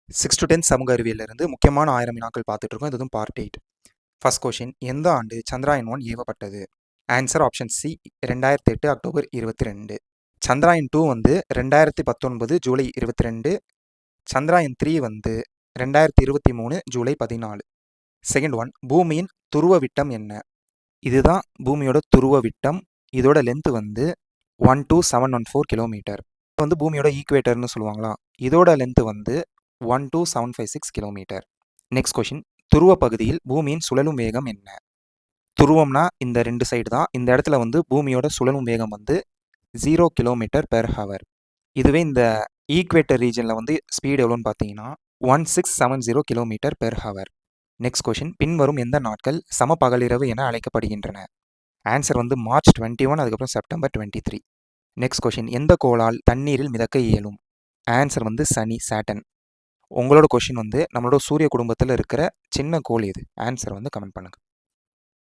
6 to 10 சமூக அறிவியலிருந்து முக்கியமான 1000 வினாக்கள் பார்த்துட்டு இருக்கோம். இதுவும் பார்ட் 8. ஃபர்ஸ்ட் கொஷின், எந்த ஆண்டு சந்திராயன் 1 ஏவப்பட்டது? Answer option C 2008 October 22. Chandrayaan 2 வந்து 2019 ஜூலை 22. சந்திராயன் 3 வந்து 2023 ஜூலை 14. செகண்ட் ஒன், பூமியின் துருவ விட்டம் என்ன? இதுதான் பூமியோட துருவ விட்டம். இதோட லென்த் வந்து 12714 கிலோமீட்டர். வந்து பூமியோட ஈக்குவேட்டர்னு சொல்லுவாங்களா, இதோட லென்த் வந்து 12756 கிலோமீட்டர். நெக்ஸ்ட் கொஷின், துருவ பகுதியில் பூமியின் சுழலும் வேகம் என்ன? துருவம்னா இந்த ரெண்டு சைடு தான். இந்த இடத்துல வந்து பூமியோட சுழலும் வேகம் வந்து 0 கிலோமீட்டர் பெர் ஹவர். இதுவே இந்த ஈக்குவேட்டர் ரீஜனில் வந்து ஸ்பீடு எவ்வளோன்னு பார்த்தீங்கன்னா 1670 kilometre per hour. Next question, பின்வரும் எந்த நாட்கள் சம பகலிரவு என அழைக்கப்படுகின்றன? ஆன்சர் வந்து மார்ச் 21, அதுக்கப்புறம் செப்டம்பர் 23. நெக்ஸ்ட் கொஷின், எந்த கோளால் தண்ணீரில் மிதக்க இயலும்? ஆன்சர் வந்து சனி, சாட்டன். உங்களோட கொஷின் வந்து நம்மளோட சூரிய குடும்பத்தில் இருக்கிற சின்ன கோள் எது? ஆன்சர் வந்து கமெண்ட் பண்ணுங்கள்.